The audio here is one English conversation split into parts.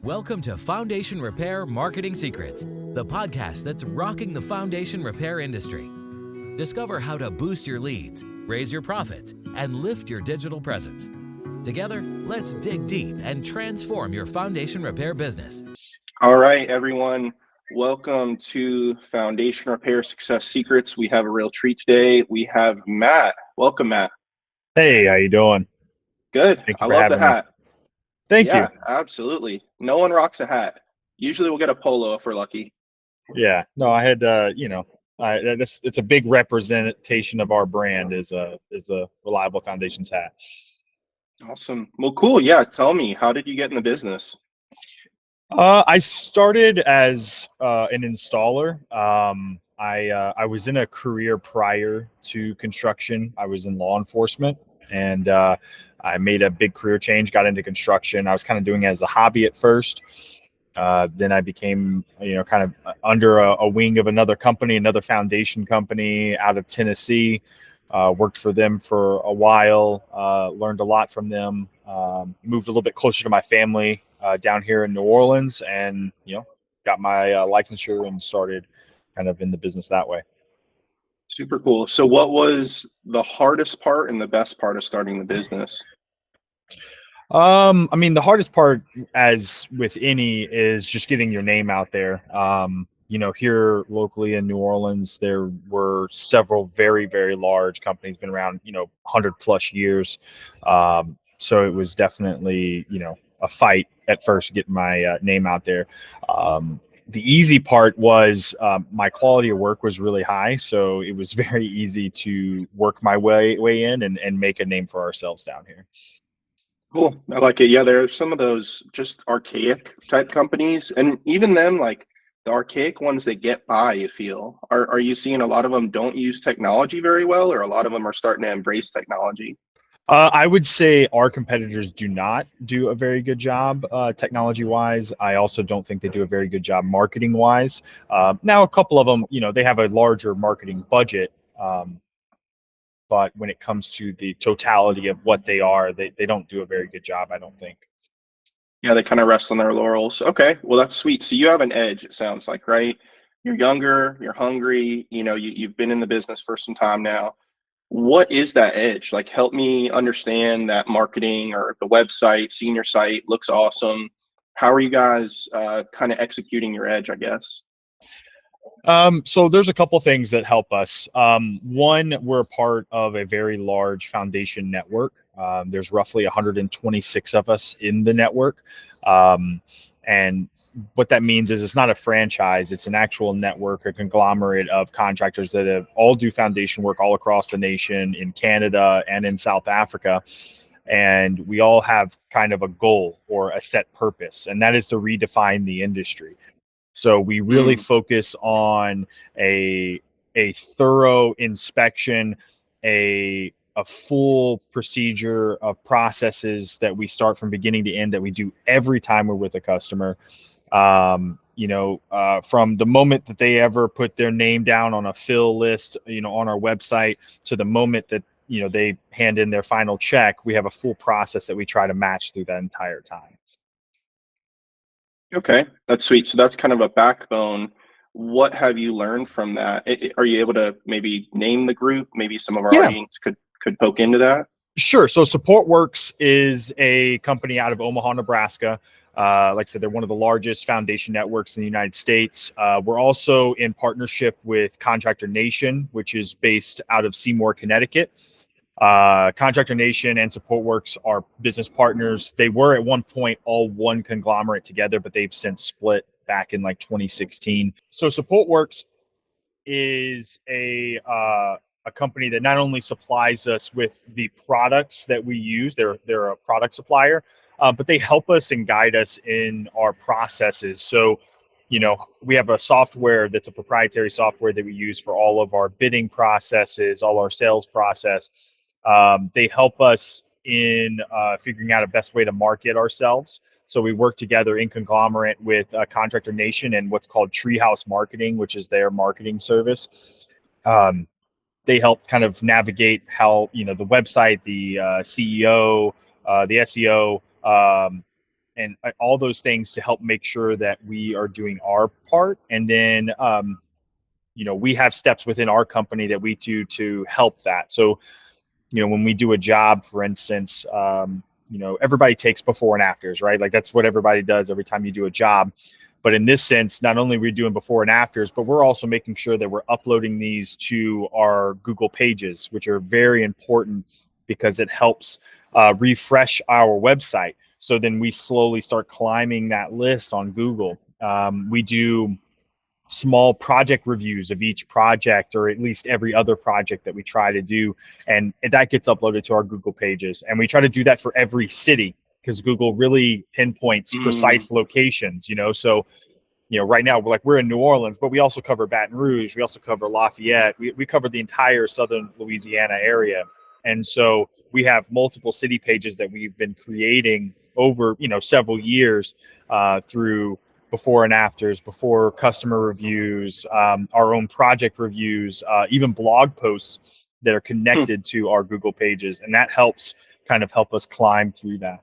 Welcome to Foundation Repair Marketing Secrets, the podcast that's rocking the foundation repair industry. Discover how to boost your leads, raise your profits, and lift your digital presence. Together, let's dig deep and transform your foundation repair business. All right, everyone. Welcome to Foundation Repair Success Secrets. We have a real treat today. We have Matt. Welcome, Matt. Hey, how you doing? Good. Thank I you for love the having me. hat. Thank Yeah, you. absolutely. No one rocks a hat. Usually we'll get a polo if we're lucky. Yeah, no, I had it's a big representation of our brand is the Reliable Foundations hat. Awesome. Well, cool. Yeah, tell me, how did you get in the business? I started as an installer. I was in a career prior to construction. I was in law enforcement, and I made a big career change, got into construction. I was kind of doing it as a hobby at first. Then I became, kind of under a wing of another company, another foundation company out of Tennessee. Worked for them for a while, learned a lot from them, moved a little bit closer to my family down here in New Orleans, and, got my licensure and started kind of in the business that way. Super cool. So what was the hardest part and the best part of starting the business? The hardest part, as with any, is just getting your name out there. Here locally in New Orleans, there were several very, very large companies, been around, 100 plus years. So it was definitely, a fight at first getting my name out there. The easy part was my quality of work was really high, so it was very easy to work my way in and make a name for ourselves down here. Cool. I like it. Yeah, there are some of those just archaic type companies, and even them, like the archaic ones that get by, you feel. Are you seeing a lot of them don't use technology very well, or a lot of them are starting to embrace technology? I would say our competitors do not do a very good job technology-wise. I also don't think they do a very good job marketing-wise. Now, a couple of them, they have a larger marketing budget, but when it comes to the totality of what they are, they don't do a very good job, I don't think. Yeah, they kind of rest on their laurels. Okay, well, that's sweet. So you have an edge, it sounds like, right? You're younger, you're hungry, you've been in the business for some time now. What is that edge? Like, help me understand that marketing or the website, seeing your site looks awesome. How are you guys kind of executing your edge, I guess? So there's a couple things that help us. One, we're a part of a very large foundation network. There's roughly 126 of us in the network. And what that means is it's not a franchise, it's an actual network, a conglomerate of contractors that all do foundation work all across the nation, in Canada and in South Africa. And we all have kind of a goal or a set purpose, and that is to redefine the industry. So we really Mm, focus on a thorough inspection, a full procedure of processes that we start from beginning to end that we do every time we're with a customer. From the moment that they ever put their name down on a fill list, on our website, to the moment that they hand in their final check, we have a full process that we try to match through that entire time. okay, that's sweet. So that's kind of a backbone. What have you learned from that? Are you able to maybe name the group? Maybe some of our Yeah. audience could poke into that. Sure. So SupportWorks is a company out of Omaha, Nebraska. Like I said, they're one of the largest foundation networks in the United States. We're also in partnership with Contractor Nation, which is based out of Seymour, Connecticut. Contractor Nation and SupportWorks are business partners. They were at one point all one conglomerate together, but they've since split back in like 2016. So SupportWorks is a company that not only supplies us with the products that we use, they're a product supplier, but they help us and guide us in our processes. So, we have a software that's a proprietary software that we use for all of our bidding processes, all our sales process. They help us in figuring out a best way to market ourselves. So we work together in conglomerate with Contractor Nation and what's called Treehouse Marketing, which is their marketing service. They help kind of navigate how, the website, the SEO, the SEO, and all those things to help make sure that we are doing our part. And then, we have steps within our company that we do to help that. So, when we do a job, for instance, everybody takes before and afters, right? Like that's what everybody does every time you do a job. But in this sense, not only are we doing before and afters, but we're also making sure that we're uploading these to our Google pages, which are very important because it helps refresh our website. So then we slowly start climbing that list on Google. We do small project reviews of each project, or at least every other project that we try to do, and that gets uploaded to our Google pages. And we try to do that for every city because Google really pinpoints precise locations. So right now we're in New Orleans, but we also cover Baton Rouge, we also cover Lafayette, we cover the entire southern Louisiana area. And so we have multiple city pages that we've been creating over several years through before and afters, before customer reviews, our own project reviews, even blog posts that are connected to our Google pages. And that helps help us climb through that.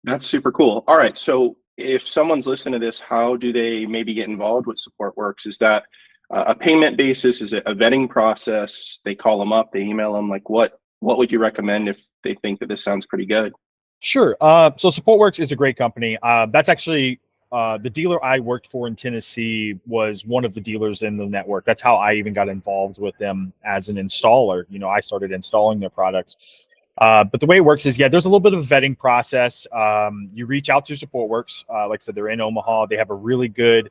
That's super cool. All right. So if someone's listening to this, how do they maybe get involved with SupportWorks? Is that a payment basis? Is it a vetting process? They call them up, they email them. Like what would you recommend if they think that this sounds pretty good? Sure. So SupportWorks is a great company. That's actually the dealer I worked for in Tennessee was one of the dealers in the network. That's how I even got involved with them as an installer. I started installing their products. But the way it works is, there's a little bit of a vetting process. You reach out to SupportWorks. Like I said, they're in Omaha. They have a really good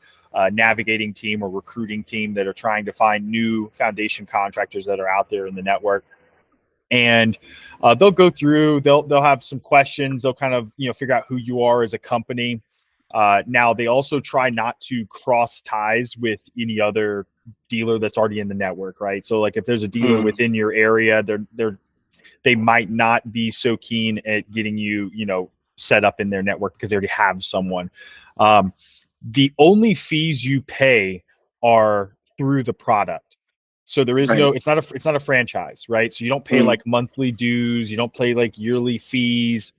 navigating team or recruiting team that are trying to find new foundation contractors that are out there in the network. And they'll go through, they'll have some questions. They'll figure out who you are as a company. Now, they also try not to cross ties with any other dealer that's already in the network, right? So like if there's a dealer within your area, they might not be so keen at getting you, set up in their network because they already have someone. The only fees you pay are through the product. So there is it's not a franchise, right? So you don't pay like monthly dues, you don't pay like yearly fees.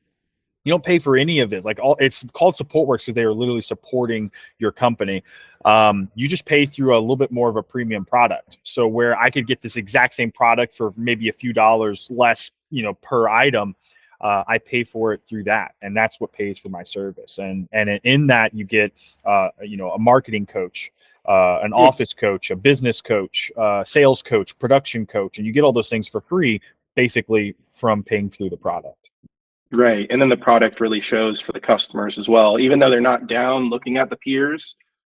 You don't pay for any of it. It's called SupportWorks because they are literally supporting your company. You just pay through a little bit more of a premium product. So where I could get this exact same product for maybe a few dollars less, per item, I pay for it through that, and that's what pays for my service. And in that you get, a marketing coach, an office coach, a business coach, sales coach, production coach, and you get all those things for free, basically from paying through the product. Right. And then the product really shows for the customers as well. Even though they're not down looking at the peers,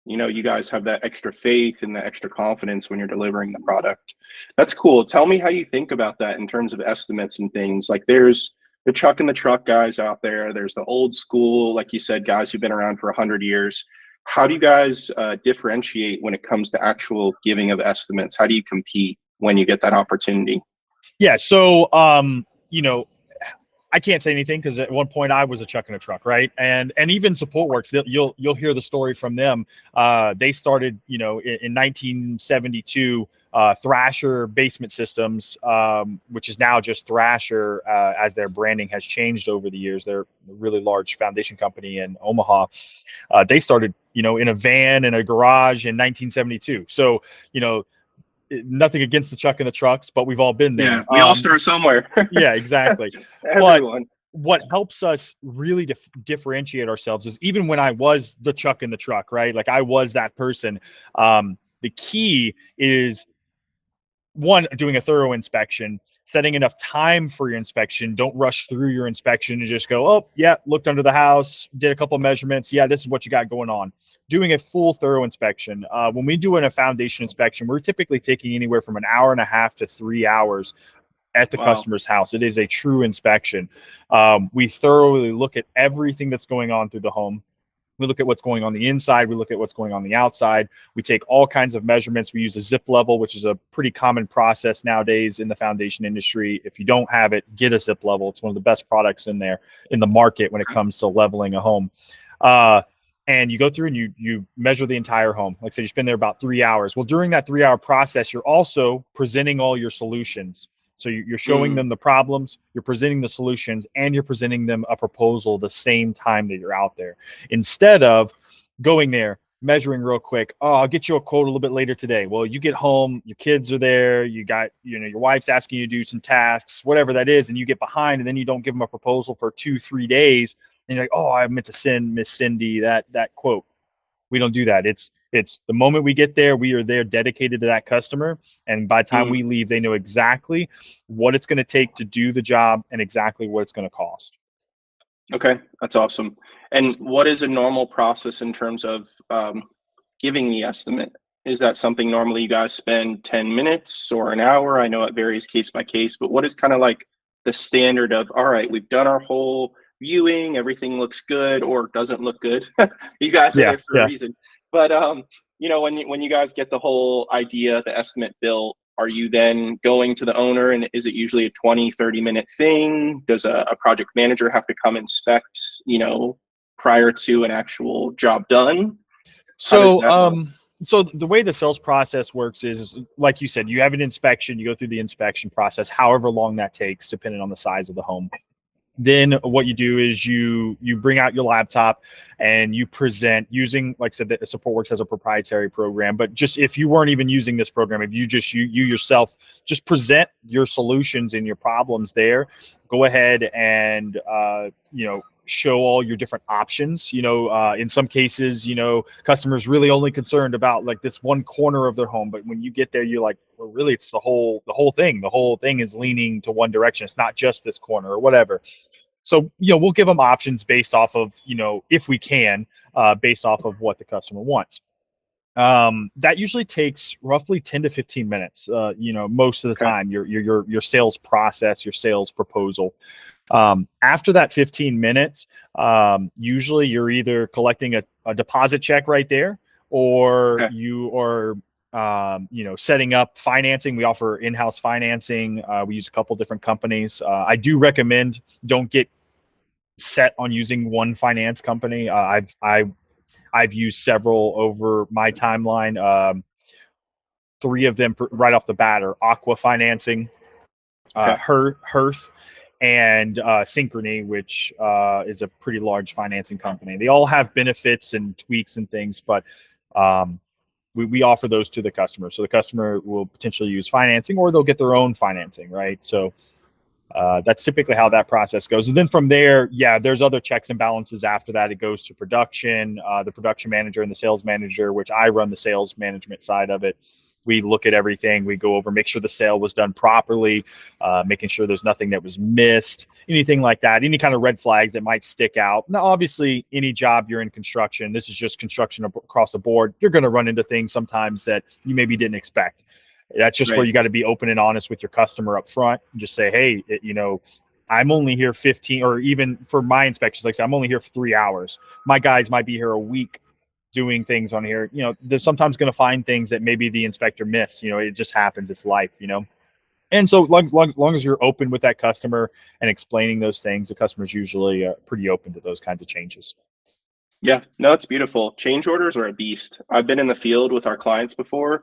you guys have that extra faith and that extra confidence when you're delivering the product. That's cool. Tell me how you think about that in terms of estimates and things. Like there's the Chuck in the Truck guys out there. There's the old school, like you said, guys who've been around for 100 years. How do you guys differentiate when it comes to actual giving of estimates? How do you compete when you get that opportunity? Yeah. So, I can't say anything because at one point I was a Chuck in a Truck, right? And even SupportWorks, you'll hear the story from them. They started, in 1972, Thrasher Basement Systems, which is now just Thrasher, as their branding has changed over the years. They're a really large foundation company in Omaha. They started, in a van in a garage in 1972. So, nothing against the Chuck in the Trucks, but we've all been there. Yeah, we all start somewhere. Yeah, exactly. Everyone. But what helps us really differentiate ourselves is even when I was the Chuck in the Truck, right? Like I was that person. The key is one, doing a thorough inspection, setting enough time for your inspection. Don't rush through your inspection and just go, oh, yeah, looked under the house, did a couple of measurements. Yeah, this is what you got going on. Doing a full thorough inspection. When we do a foundation inspection, we're typically taking anywhere from an hour and a half to 3 hours at the customer's house. It is a true inspection. We thoroughly look at everything that's going on through the home. We look at what's going on the inside. We look at what's going on the outside. We take all kinds of measurements. We use a zip level, which is a pretty common process nowadays in the foundation industry. If you don't have it, get a zip level. It's one of the best products in the market when it comes to leveling a home. And you go through and you measure the entire home. Like I said, you spend there about 3 hours. Well, during that 3 hour process, you're also presenting all your solutions. So you're showing them the problems, you're presenting the solutions, and you're presenting them a proposal the same time that you're out there. Instead of going there, measuring real quick, oh, I'll get you a quote a little bit later today. Well, you get home, your kids are there, you got, your wife's asking you to do some tasks, whatever that is, and you get behind, and then you don't give them a proposal for 2-3 days, and you're like, oh, I meant to send Miss Cindy that quote. We don't do that. It's the moment we get there, we are there dedicated to that customer. And by the time we leave, they know exactly what it's going to take to do the job and exactly what it's going to cost. Okay, that's awesome. And what is a normal process in terms of giving the estimate? Is that something normally you guys spend 10 minutes or an hour? I know it varies case by case, but what is kind of like the standard of, all right, we've done our whole viewing, everything looks good or doesn't look good. You guys are there for a reason. But when you guys get the whole idea, the estimate built, are you then going to the owner, and is it usually a 20-30 minute thing? Does a project manager have to come inspect, prior to an actual job done? So so the way the sales process works is, like you said, you have an inspection, you go through the inspection process, however long that takes, depending on the size of the home. Then what you do is you bring out your laptop and you present using, like I said, that SupportWorks has a proprietary program, but just if you weren't even using this program, if you just you yourself just present your solutions and your problems there, go ahead and show all your different options. In some cases, customers really only concerned about like this one corner of their home, but when you get there, you're like, well, really, it's the whole thing. The whole thing is leaning to one direction. It's not just this corner or whatever. So, we'll give them options based off of, if we can, based off of what the customer wants. That usually takes roughly 10 to 15 minutes, most of the time, your sales process, your sales proposal. After that 15 minutes, usually you're either collecting a deposit check right there, or you are setting up financing. We offer in-house financing. We use a couple different companies. I do recommend don't get set on using one finance company. I've used several over my timeline. 3 of them right off the bat are Aqua Financing, Hearth, and Synchrony, which is a pretty large financing company. They all have benefits and tweaks and things, but we offer those to the customer. So the customer will potentially use financing, or they'll get their own financing, right? So that's typically how that process goes. And then from there, there's other checks and balances after that. It goes to production, the production manager and the sales manager, which I run the sales management side of it. We look at everything. We go over, make sure the sale was done properly, making sure there's nothing that was missed, anything like that, any kind of red flags that might stick out. Now, obviously, any job you're in construction, this is just construction across the board, you're going to run into things sometimes that you maybe didn't expect. That's just where you got to be open and honest with your customer up front and just say, hey, I'm only here 15, or even for my inspections, like I said, I'm only here for 3 hours. My guys might be here a week doing things on here. They're sometimes going to find things that maybe the inspector missed. It just happens. It's life, And so long as you're open with that customer and explaining those things, the customer's usually pretty open to those kinds of changes. Yeah, no, it's beautiful. Change orders are a beast. I've been in the field with our clients before,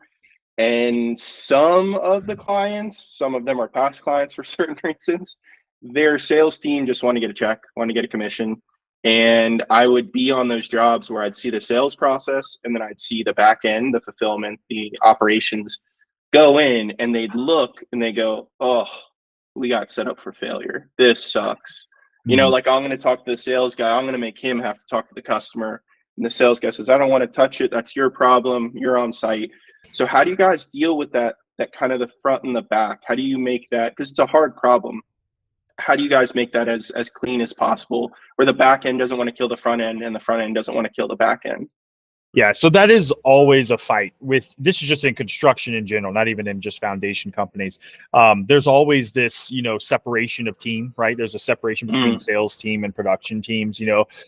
and some of them are past clients for certain reasons. Their sales team just want to get a check, want to get a commission. And I would be on those jobs where I'd see the sales process, and then I'd see the back end, the fulfillment, the operations go in, and they'd look and they go, oh, we got set up for failure. This sucks. Like I'm going to talk to the sales guy. I'm going to make him have to talk to the customer. And the sales guy says, I don't want to touch it. That's your problem. You're on site. So how do you guys deal with that kind of the front and the back? How do you make that? Because it's a hard problem. How do you guys make that as clean as possible, where the back end doesn't want to kill the front end and the front end doesn't want to kill the back end? Yeah, so that is always a fight. This is just in construction in general, not even in just foundation companies. There's always this, separation of team, right? There's a separation between sales team and production teams.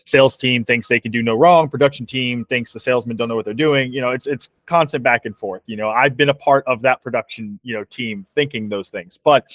Sales team thinks they can do no wrong. Production team thinks the salesmen don't know what they're doing. It's constant back and forth. I've been a part of that production, team thinking those things, but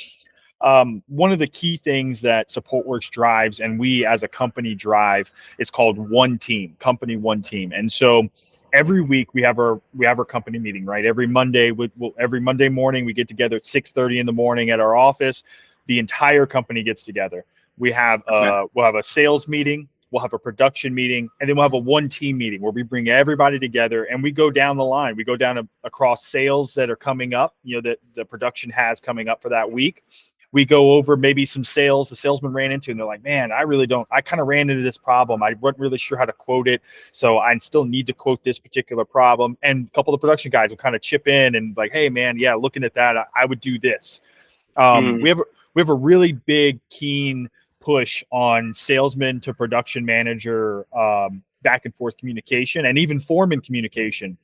one of the key things that SupportWorks drives, and we as a company drive, is called one team, company one team. And so every week we have our company meeting, right? Every Monday, every Monday morning we get together at 6:30 in the morning at our office. The entire company gets together. We'll have a sales meeting, we'll have a production meeting, and then we'll have a one team meeting where we bring everybody together and we go down the line. We go down across sales that are coming up, that the production has coming up for that week. We go over maybe some sales the salesman ran into, and they're like, man, I kind of ran into this problem. I wasn't really sure how to quote it. So I still need to quote this particular problem. And a couple of the production guys will kind of chip in and like, hey man, yeah, looking at that, I would do this. We have a really big, keen push on salesman to production manager, back and forth communication, and even foreman communication,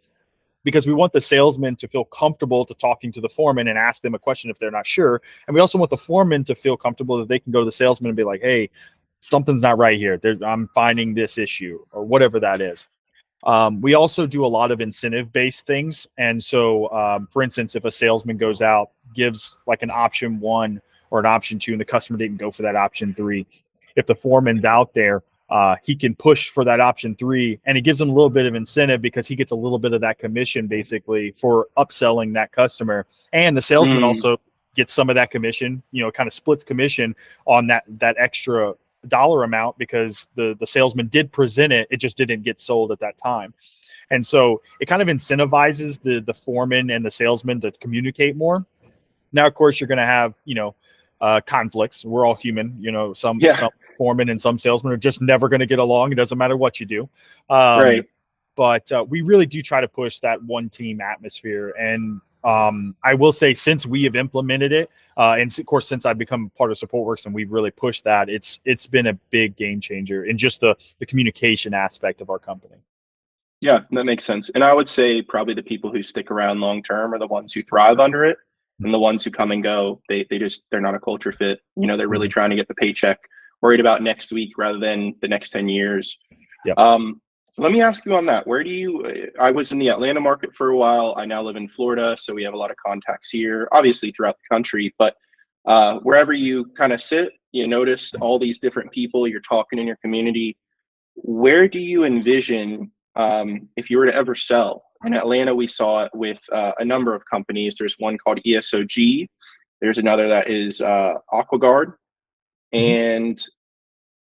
because we want the salesman to feel comfortable to talking to the foreman and ask them a question if they're not sure. And we also want the foreman to feel comfortable that they can go to the salesman and be like, hey, something's not right here. I'm finding this issue, or whatever that is. We also do a lot of incentive-based things. And so, for instance, if a salesman goes out, gives like an option 1 or an option 2, and the customer didn't go for that option 3, if the foreman's out there, he can push for that option 3, and it gives him a little bit of incentive because he gets a little bit of that commission basically for upselling that customer. And the salesman also gets some of that commission, kind of splits commission on that extra dollar amount, because the salesman did present it just didn't get sold at that time. And so it kind of incentivizes the foreman and the salesman to communicate more. Now, of course, you're going to have conflicts. We're all human. Some foremen and some salesmen are just never going to get along. It doesn't matter what you do. Right. But we really do try to push that one team atmosphere. And I will say, since we have implemented it, and of course, since I've become part of SupportWorks and we've really pushed that, it's been a big game changer in just the communication aspect of our company. Yeah, that makes sense. And I would say probably the people who stick around long term are the ones who thrive under it, and the ones who come and go, they're not a culture fit. They're really trying to get the paycheck, worried about next week rather than the next 10 years. Yep. Let me ask you on that. I was in the Atlanta market for a while. I now live in Florida, so we have a lot of contacts here, obviously throughout the country, but wherever you kind of sit, you notice all these different people, you're talking in your community. Where do you envision, if you were to ever sell? In Atlanta, we saw it with a number of companies. There's one called ESOG. There's another that is AquaGuard. And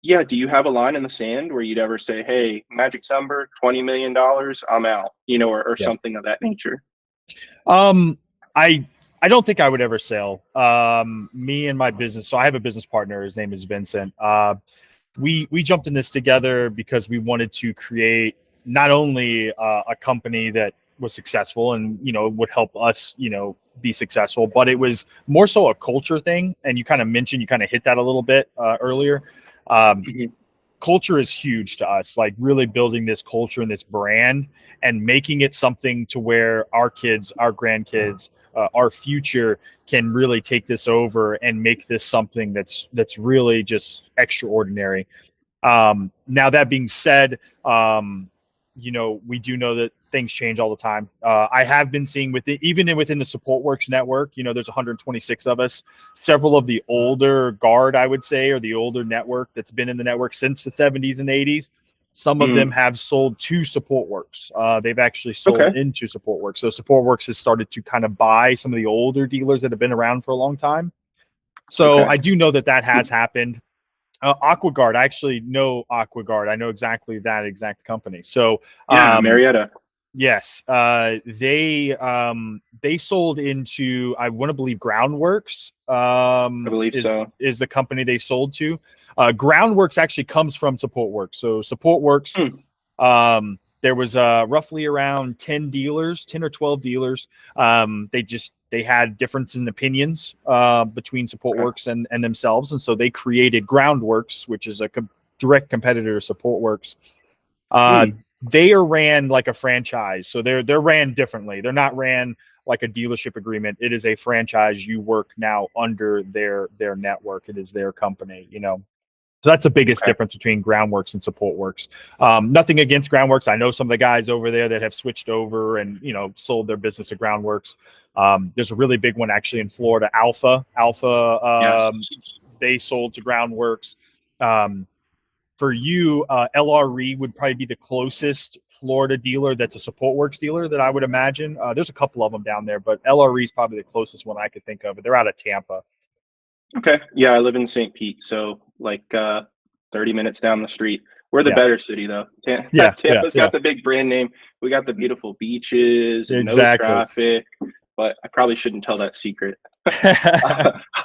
yeah, do you have a line in the sand where you'd ever say, hey, magic number, $20 million, I'm out, or something of that nature? I don't think I would ever sell. Me and my business. So I have a business partner. His name is Vincent. We jumped in this together because we wanted to create not only a company that was successful and would help us be successful, but it was more so a culture thing. And you kind of hit that a little bit earlier. Culture is huge to us, like really building this culture and this brand and making it something to where our kids, our grandkids, our future can really take this over and make this something that's really just extraordinary. Now, that being said, we do know that things change all the time. I have been seeing even within the SupportWorks network, there's 126 of us. Several of the older guard, I would say, or the older network that's been in the network since the 70s and 80s. Some of them have sold to SupportWorks. They've actually sold into SupportWorks. So SupportWorks has started to kind of buy some of the older dealers that have been around for a long time. So I do know that has happened. AquaGuard, I actually know AquaGuard. I know exactly that exact company. So Marietta. Yes, they sold into, I want to believe, Groundworks. I believe is the company they sold to. Groundworks actually comes from SupportWorks. So SupportWorks, there was roughly around 10 or 12 dealers. They had differences in opinions between SupportWorks and themselves, and so they created Groundworks, which is a direct competitor to SupportWorks. They are ran like a franchise, so they're ran differently. They're not ran like a dealership agreement. It is a franchise. You work now under their network. It is their company, So that's the biggest difference between Groundworks and SupportWorks. Nothing against Groundworks. I know some of the guys over there that have switched over and sold their business to Groundworks. There's a really big one actually in Florida, Alpha. They sold to Groundworks. for you, LRE would probably be the closest Florida dealer that's a Support Works dealer that I would imagine. There's a couple of them down there, but LRE is probably the closest one I could think of. They're out of Tampa. Okay. Yeah, I live in St. Pete, so like 30 minutes down the street. We're the Yeah. better city though. Yeah, Tampa's got the big brand name. We got the beautiful beaches and no Exactly. traffic, but I probably shouldn't tell that secret.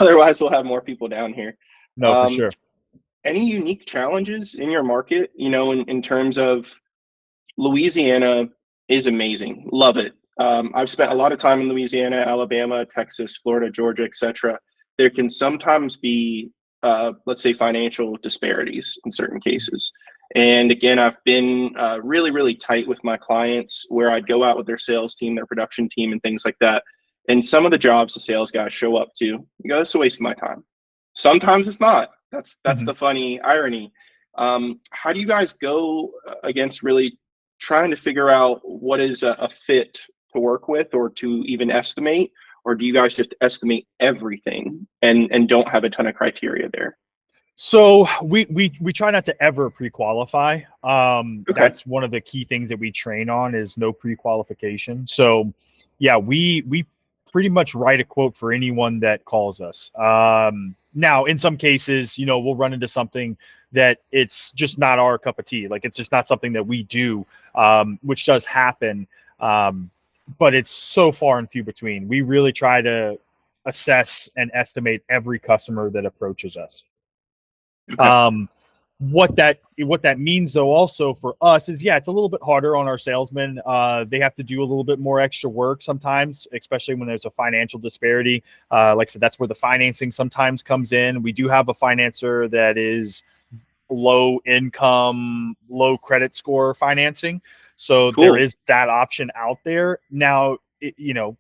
Otherwise, we'll have more people down here. No, for sure. Any unique challenges in your market, in terms of Louisiana is amazing. Love it. I've spent a lot of time in Louisiana, Alabama, Texas, Florida, Georgia, etc. There can sometimes be, let's say, financial disparities in certain cases. And again, I've been really, really tight with my clients where I'd go out with their sales team, their production team, and things like that. And some of the jobs the sales guys show up to, you go, "It's a waste of my time." Sometimes it's not. That's the funny irony. How do you guys go against really trying to figure out what is a fit to work with or to even estimate? Or do you guys just estimate everything and don't have a ton of criteria there? So we try not to ever pre-qualify. Okay. That's one of the key things that we train on is no pre-qualification. So yeah, we pretty much write a quote for anyone that calls us. Now, in some cases, we'll run into something that it's just not our cup of tea. Like it's just not something that we do, which does happen. But it's so far and few between. We really try to assess and estimate every customer that approaches us. Okay. What that means though also for us is, yeah, it's a little bit harder on our salesmen. They have to do a little bit more extra work sometimes, especially when there's a financial disparity. Like I said, that's where the financing sometimes comes in. We do have a financer that is low income, low credit score financing. So Cool. there is that option out there. Now,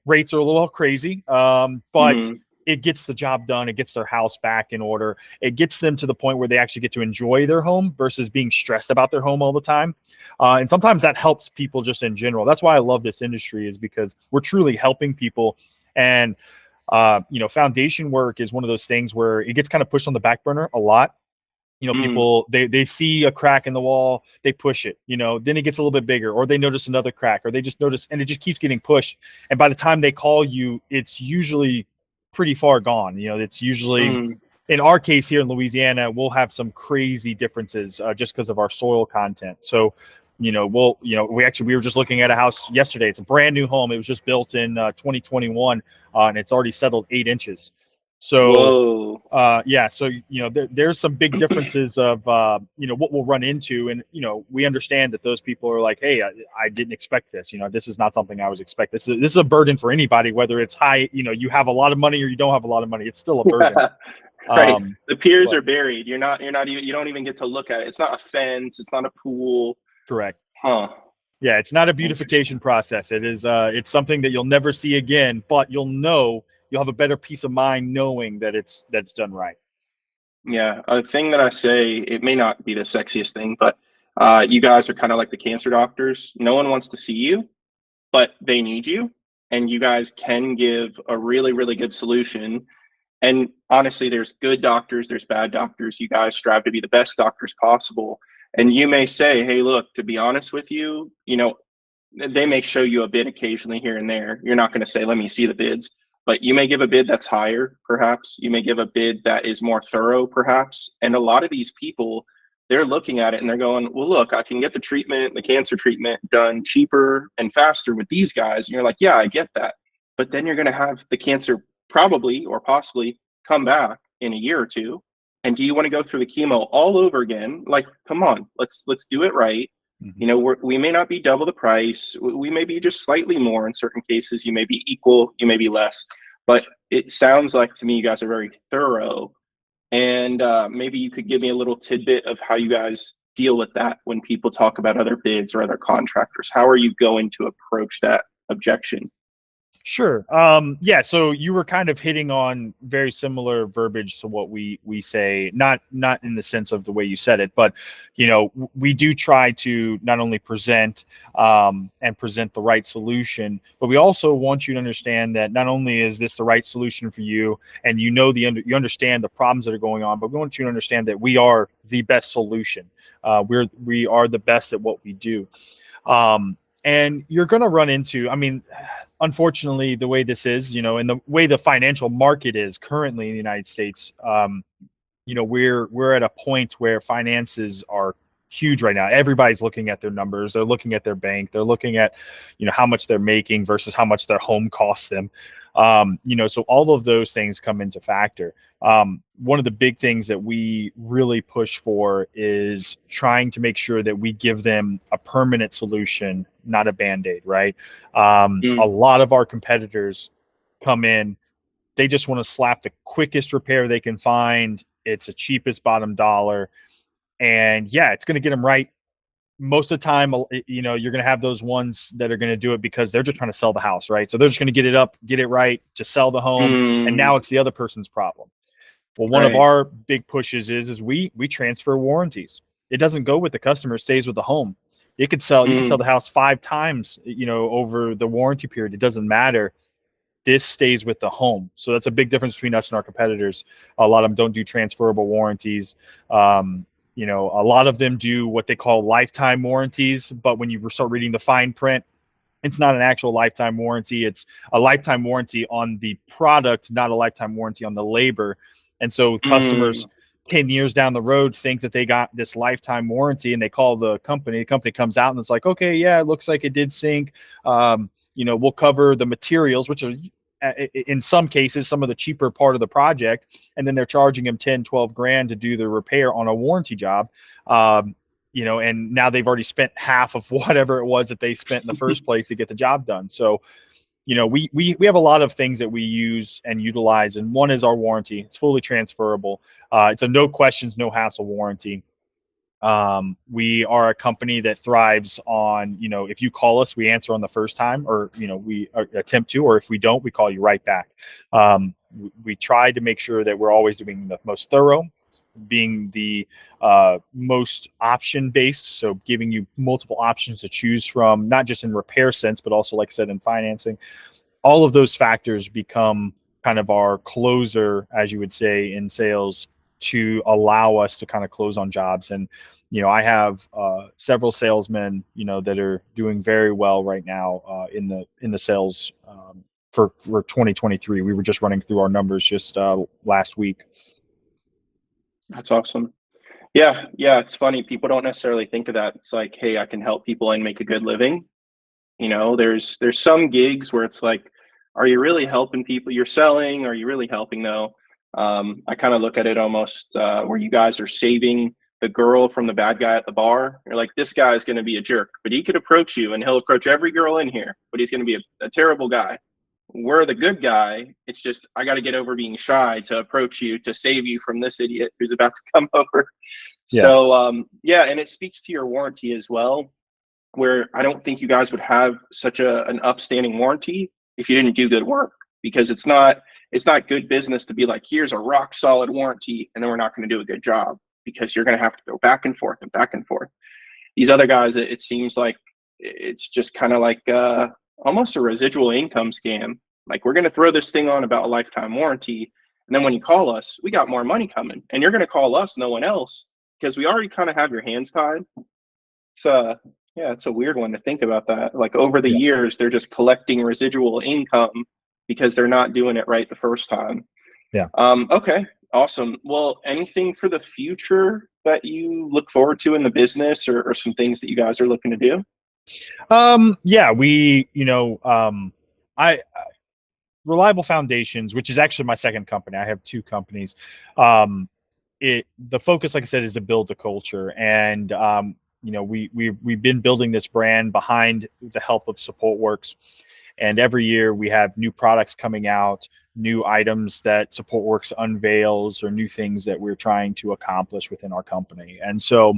rates are a little crazy, but it gets the job done. It gets their house back in order. It gets them to the point where they actually get to enjoy their home versus being stressed about their home all the time. And sometimes that helps people just in general. That's why I love this industry, is because we're truly helping people. And, foundation work is one of those things where it gets kind of pushed on the back burner a lot. People, they see a crack in the wall, they push it, then it gets a little bit bigger, or they notice another crack, or they just notice, and it just keeps getting pushed. And by the time they call you, it's usually pretty far gone. It's usually, in our case here in Louisiana, we'll have some crazy differences just because of our soil content. So, we were just looking at a house yesterday. It's a brand new home. It was just built in 2021, and it's already settled 8 inches. So, so, there's some big differences of, what we'll run into. And, we understand that those people are like, hey, I didn't expect this. This is not something I was expecting. This is a burden for anybody, whether it's high, you have a lot of money or you don't have a lot of money. It's still a burden. Right. The piers are buried. You don't even get to look at it. It's not a fence. It's not a pool. Correct. Huh. Yeah. It's not a beautification process. It is, it's something that you'll never see again, but you'll have a better peace of mind knowing that it's done right. Yeah. A thing that I say, it may not be the sexiest thing, but you guys are kind of like the cancer doctors. No one wants to see you, but they need you. And you guys can give a really, really good solution. And honestly, there's good doctors, there's bad doctors. You guys strive to be the best doctors possible. And you may say, hey, look, to be honest with you, they may show you a bid occasionally here and there. You're not going to say, let me see the bids. But you may give a bid that's higher, perhaps. You may give a bid that is more thorough, perhaps. And a lot of these people, they're looking at it and they're going, well, look, I can get the cancer treatment done cheaper and faster with these guys. And you're like, yeah, I get that. But then you're going to have the cancer probably or possibly come back in a year or two. And do you want to go through the chemo all over again? Like, come on, let's do it right. We may not be double the price. We may be just slightly more in certain cases. You may be equal, you may be less. But it sounds like to me you guys are very thorough. And maybe you could give me a little tidbit of how you guys deal with that when people talk about other bids or other contractors. How are you going to approach that objection? Sure. Yeah. So you were kind of hitting on very similar verbiage to what we say, not in the sense of the way you said it, but we do try to not only present and present the right solution, but we also want you to understand that not only is this the right solution for you, and you understand the problems that are going on, but we want you to understand that we are the best solution. We are the best at what we do. And you're going to run into, I mean, unfortunately, the way this is, and the way the financial market is currently in the United States, we're at a point where finances are huge right now. Everybody's looking at their numbers. They're looking at their bank. They're looking at, how much they're making versus how much their home costs them. So all of those things come into factor. One of the big things that we really push for is trying to make sure that we give them a permanent solution, not a Band-Aid, right? A lot of our competitors come in, they just want to slap the quickest repair they can find. It's the cheapest bottom dollar. And yeah, it's going to get them right. Most of the time, you're going to have those ones that are going to do it because they're just trying to sell the house, right? So they're just going to get it up, get it right, just sell the home. And now it's the other person's problem. Well, one of our big pushes is we transfer warranties. It doesn't go with the customer, it stays with the home. You can sell the house 5 times, over the warranty period. It doesn't matter. This stays with the home. So that's a big difference between us and our competitors. A lot of them don't do transferable warranties. A lot of them do what they call lifetime warranties, but when you start reading the fine print, it's not an actual lifetime warranty. It's a lifetime warranty on the product, not a lifetime warranty on the labor. And so customers 10 years down the road think that they got this lifetime warranty, and they call the company comes out and it's like, okay, yeah, it looks like it did sink. We'll cover the materials, which are in some cases some of the cheaper part of the project, and then they're charging them 10, 12 grand to do the repair on a warranty job. And now they've already spent half of whatever it was that they spent in the first place to get the job done. So we have a lot of things that we use and utilize, and one is our warranty. It's fully transferable. It's a no questions, no hassle warranty. We are a company that thrives on, if you call us, we answer on the first time, or, we attempt to, or if we don't, we call you right back. We try to make sure that we're always doing the most thorough, being the most option based. So giving you multiple options to choose from, not just in repair sense, but also, like I said, in financing. All of those factors become kind of our closer, as you would say, in sales, to allow us to kind of close on jobs. And I have several salesmen that are doing very well right now in the sales for 2023. We were just running through our numbers just last week. That's awesome. Yeah, it's funny, people don't necessarily think of that. It's like, hey, I can help people and make a good living. There's some gigs where it's like, are you really helping people you're selling? Are you really helping though? I kind of look at it almost where you guys are saving the girl from the bad guy at the bar. You're like, this guy's going to be a jerk, but he could approach you, and he'll approach every girl in here, but he's going to be a terrible guy. We're the good guy. It's just, I got to get over being shy to approach you to save you from this idiot who's about to come over. Yeah. So, and it speaks to your warranty as well, where I don't think you guys would have such an upstanding warranty if you didn't do good work, because it's not good business to be like, here's a rock solid warranty, and then we're not going to do a good job, because you're going to have to go back and forth and back and forth. These other guys, it seems like it's just kind of like almost a residual income scam. Like, we're going to throw this thing on about a lifetime warranty, and then when you call us, we got more money coming, and you're going to call us, no one else, because we already kind of have your hands tied. It's a weird one to think about that. Like, over the years, they're just collecting residual income because they're not doing it right the first time. Yeah. Okay. Awesome. Well, anything for the future that you look forward to in the business, or some things that you guys are looking to do? Reliable Foundations, which is actually my second company. I have 2 companies. The focus, like I said, is to build the culture. And, we've been building this brand behind the help of SupportWorks. And every year we have new products coming out, new items that SupportWorks unveils, or new things that we're trying to accomplish within our company. And so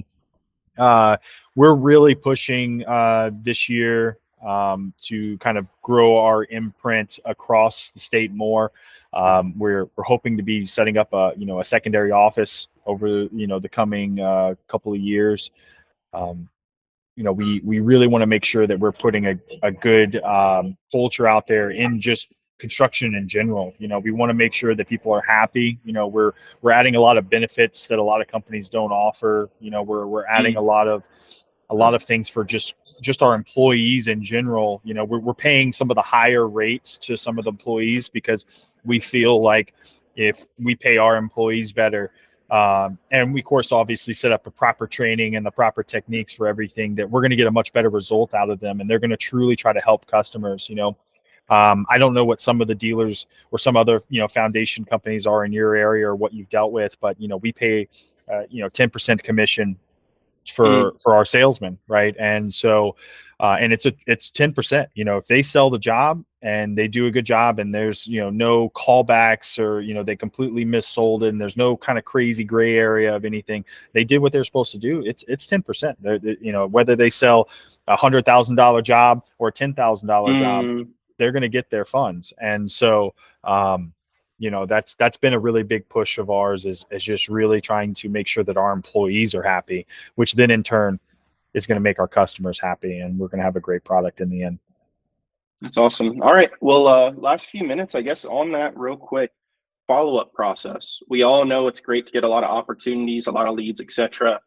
we're really pushing this year to kind of grow our imprint across the state more. We're hoping to be setting up a secondary office over the coming couple of years. We really want to make sure that we're putting a good culture out there in just construction in general. We want to make sure that people are happy. We're adding a lot of benefits that a lot of companies don't offer. We're adding a lot of things for just our employees in general. We're paying some of the higher rates to some of the employees because we feel like if we pay our employees better, and we, of course, obviously set up a proper training and the proper techniques for everything, that we're going to get a much better result out of them, and they're going to truly try to help customers. I don't know what some of the dealers or some other foundation companies are in your area or what you've dealt with, but we pay 10% commission for our salesmen, right? And so and it's 10%. If they sell the job and they do a good job, and there's no callbacks, or they completely missold it, and there's no kind of crazy gray area of anything, they did what they're supposed to do. It's 10%. Whether they sell $100,000 job or a $10,000 job, they're going to get their funds. And so that's been a really big push of ours, is just really trying to make sure that our employees are happy, which then in turn is going to make our customers happy, and we're going to have a great product in the end. That's awesome. All right. Well, last few minutes, I guess, on that real quick follow-up process. We all know it's great to get a lot of opportunities, a lot of leads, etc.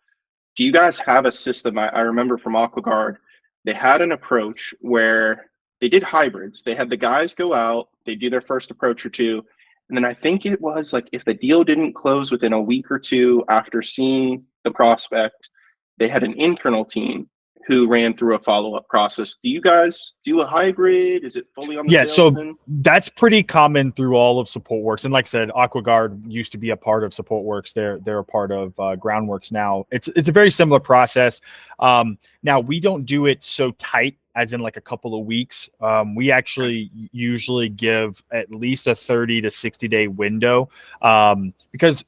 Do you guys have a system? I remember from AquaGuard, they had an approach where they did hybrids. They had the guys go out, they do their first approach or two, and then I think it was like if the deal didn't close within a week or two after seeing the prospect, they had an internal team who ran through a follow-up process. Do you guys do a hybrid? Is it fully on the salesman? So that's pretty common through all of SupportWorks. And like I said, AquaGuard used to be a part of SupportWorks. They're a part of GroundWorks now. It's a very similar process. Now, we don't do it so tight as in like a couple of weeks. We actually usually give at least a 30 to 60 day window, because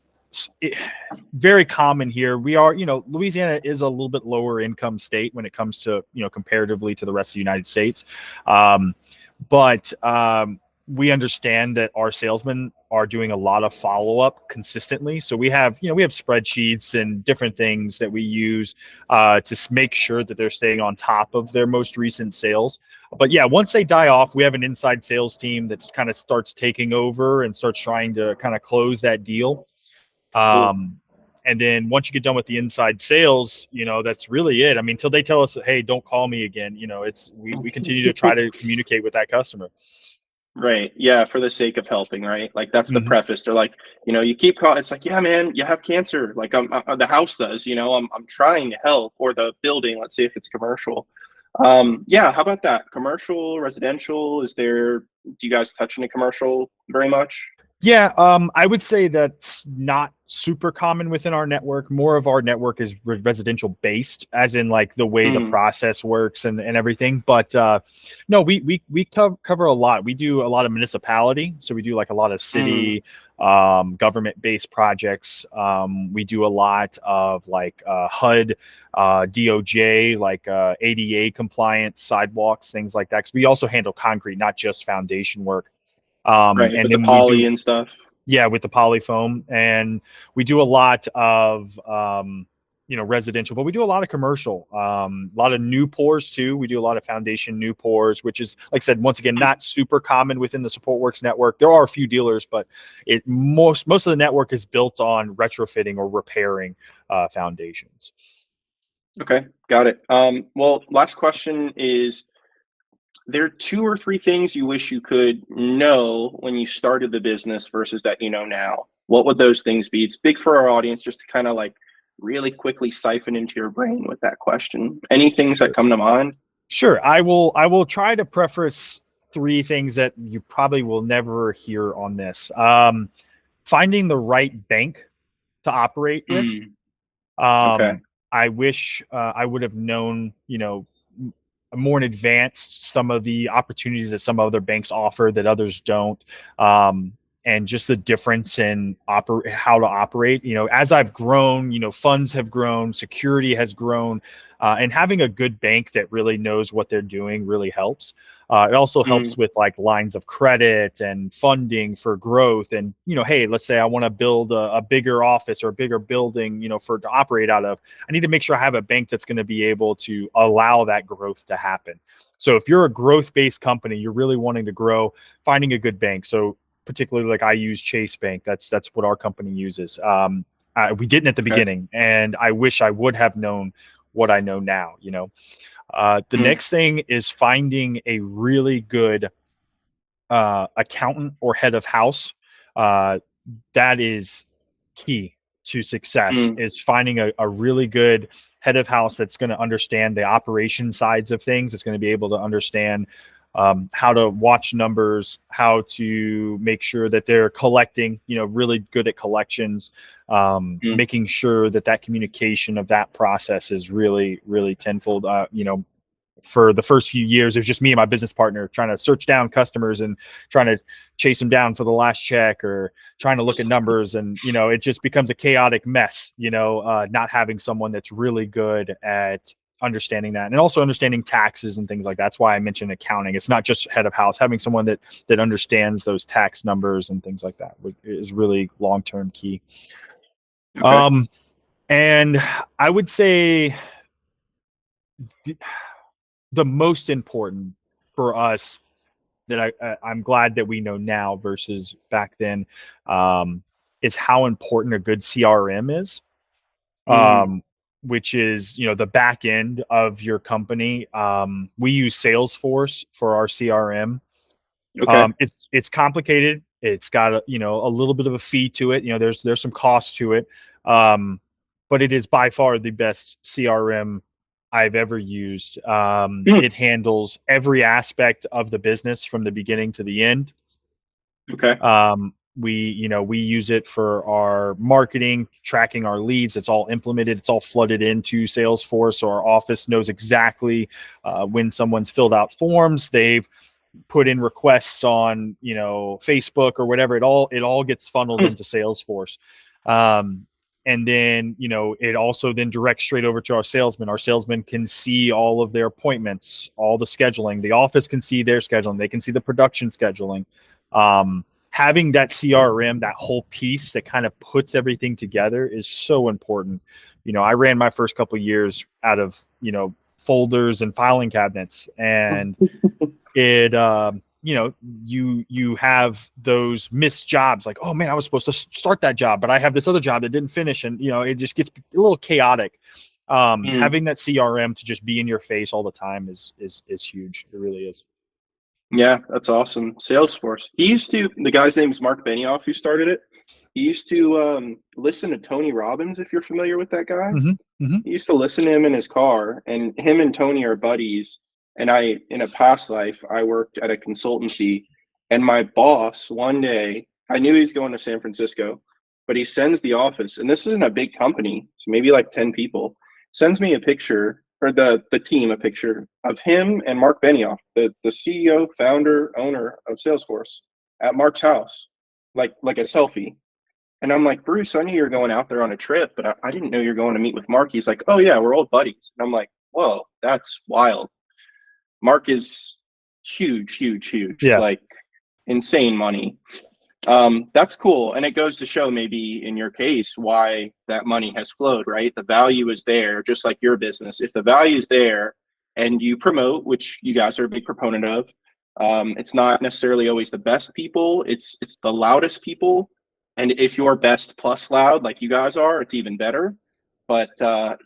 very common here. We are, Louisiana is a little bit lower income state when it comes to, comparatively to the rest of the United States. But we understand that our salesmen are doing a lot of follow-up consistently. So we have spreadsheets and different things that we use to make sure that they're staying on top of their most recent sales. But yeah, once they die off, we have an inside sales team that kind of starts taking over and starts trying to kind of close that deal. And then once you get done with the inside sales, that's really it. I mean, until they tell us, hey, don't call me again, we continue to try to communicate with that customer. Right. Yeah. For the sake of helping. Right. Like that's the preface. They're like, you keep calling. It's like, yeah, man, you have cancer. Like the house does, I'm trying to help, or the building, let's say if it's commercial. Yeah. How about that? Commercial, residential, do you guys touch into commercial very much? Yeah, I would say that's not super common within our network. More of our network is residential based, as in like the way the process works and everything. But no, we cover a lot. We do a lot of municipality, so we do like a lot of city government based projects. We do a lot of like HUD, DOJ, like ADA compliant sidewalks, things like that. Because we also handle concrete, not just foundation work. Right, and with then the poly and stuff. Yeah, with the poly foam, and we do a lot of residential, but we do a lot of commercial, a lot of new pours too. We do a lot of foundation new pours, which is, like I said, once again, not super common within the SupportWorks network. There are a few dealers, but most of the network is built on retrofitting or repairing foundations. Okay, got it. Well, last question is, there are 2 or 3 things you wish you could know when you started the business versus that now. What would those things be? It's big for our audience just to kind of like really quickly siphon into your brain with that question. Any things that come to mind? Sure. I will try to preface 3 things that you probably will never hear on this. Finding the right bank to operate with. Okay. I wish I would have known, more in advance some of the opportunities that some other banks offer that others don't. and just the difference in how to operate. As I've grown, funds have grown, security has grown, and having a good bank that really knows what they're doing really helps. It also helps with like lines of credit and funding for growth. And, hey, let's say I want to build a bigger office or a bigger building, to operate out of. I need to make sure I have a bank that's going to be able to allow that growth to happen. So if you're a growth-based company, you're really wanting to grow, finding a good bank. So particularly like I use Chase Bank. That's what our company uses. We didn't at the beginning, and I wish I would have known what I know now. The next thing is finding a really good accountant or head of house. That is key to success, is finding a really good head of house that's going to understand the operation sides of things. It's going to be able to understand how to watch numbers, how to make sure that they're collecting, really good at collections, making sure that communication of that process is really, really tenfold. For the first few years, it was just me and my business partner trying to search down customers and trying to chase them down for the last check or trying to look at numbers. And, it just becomes a chaotic mess, not having someone that's really good at understanding that, and also understanding taxes and things like that. That's why I mentioned accounting. It's not just head of house. Having someone that understands those tax numbers and things like that is really long-term key. Okay. And I would say the most important for us that I'm glad that we know now versus back then is how important a good CRM is. Which is, the back end of your company. We use Salesforce for our CRM. Okay. It's complicated. It's got a little bit of a fee to it. There's some cost to it. But it is by far the best CRM I've ever used. It handles every aspect of the business from the beginning to the end. Okay. We use it for our marketing, tracking our leads. It's all implemented. It's all flooded into Salesforce. So our office knows exactly when someone's filled out forms. They've put in requests on, Facebook or whatever. It all gets funneled into Salesforce. And then, it also then directs straight over to our salesmen. Our salesmen can see all of their appointments, all the scheduling. The office can see their scheduling. They can see the production scheduling. Having that CRM, that whole piece that kind of puts everything together is so important. I ran my first couple of years out of, folders and filing cabinets, and it, you have those missed jobs like, oh man, I was supposed to start that job, but I have this other job that didn't finish. And, it just gets a little chaotic. Having that CRM to just be in your face all the time is huge. It really is. Yeah, that's awesome. Salesforce. The guy's name is Mark Benioff, who started it. He used to listen to Tony Robbins, if you're familiar with that guy. He used to listen to him in his car, and him and Tony are buddies. And in a past life, I worked at a consultancy, and my boss one day, I knew he was going to San Francisco, but he sends the office, and this isn't a big company, so maybe like 10 people, sends me a picture, or the team, a picture of him and Mark Benioff, the CEO, founder, owner of Salesforce, at Mark's house, like a selfie. And I'm like, Bruce, I knew you were going out there on a trip, but I didn't know you were going to meet with Mark. He's like, oh yeah, we're old buddies. And I'm like, whoa, that's wild. Mark is huge, yeah. Like insane money. That's cool. And it goes to show, maybe in your case, why that money has flowed, right? The value is there, just like your business. If the value is there and you promote, which you guys are a big proponent of, it's not necessarily always the best people. It's the loudest people. And if you're best plus loud, like you guys are, it's even better. But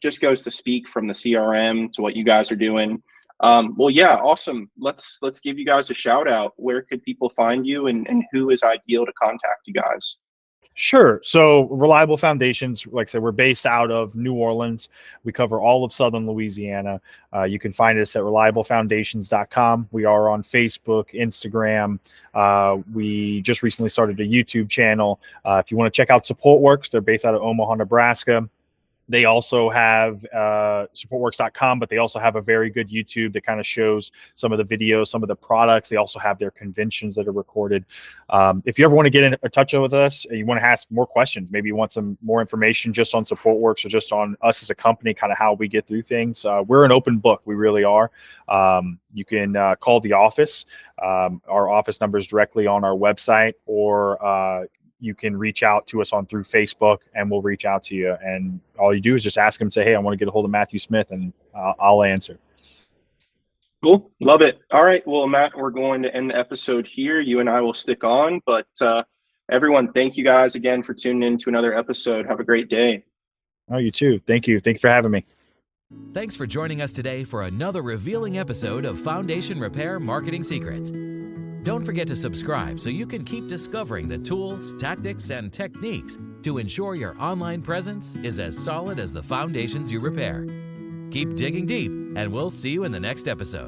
just goes to speak from the CRM to what you guys are doing. Well, yeah, awesome. Let's give you guys a shout out. Where could people find you, and who is ideal to contact you guys? Sure. So Reliable Foundations, like I said, we're based out of New Orleans. We cover all of Southern Louisiana. You can find us at reliablefoundations.com. We are on Facebook, Instagram. We just recently started a YouTube channel. If you want to check out SupportWorks, they're based out of Omaha, Nebraska. They also have supportworks.com, but they also have a very good YouTube that kind of shows some of the videos, some of the products. They also have their conventions that are recorded. If you ever want to get in touch with us, and you want to ask more questions, maybe you want some more information just on SupportWorks or just on us as a company, kind of how we get through things, we're an open book. We really are. You can call the office. Our office number is directly on our website, or you can reach out to us through Facebook, and we'll reach out to you. And all you do is just ask them, say, hey, I want to get a hold of Matthew Smith, and I'll answer. Cool. Love it. All right. Well, Matt, we're going to end the episode here. You and I will stick on, but everyone, thank you guys again for tuning in to another episode. Have a great day. Oh, you too. Thank you. Thank you for having me. Thanks for joining us today for another revealing episode of Foundation Repair Marketing Secrets. Don't forget to subscribe so you can keep discovering the tools, tactics, and techniques to ensure your online presence is as solid as the foundations you repair. Keep digging deep, and we'll see you in the next episode.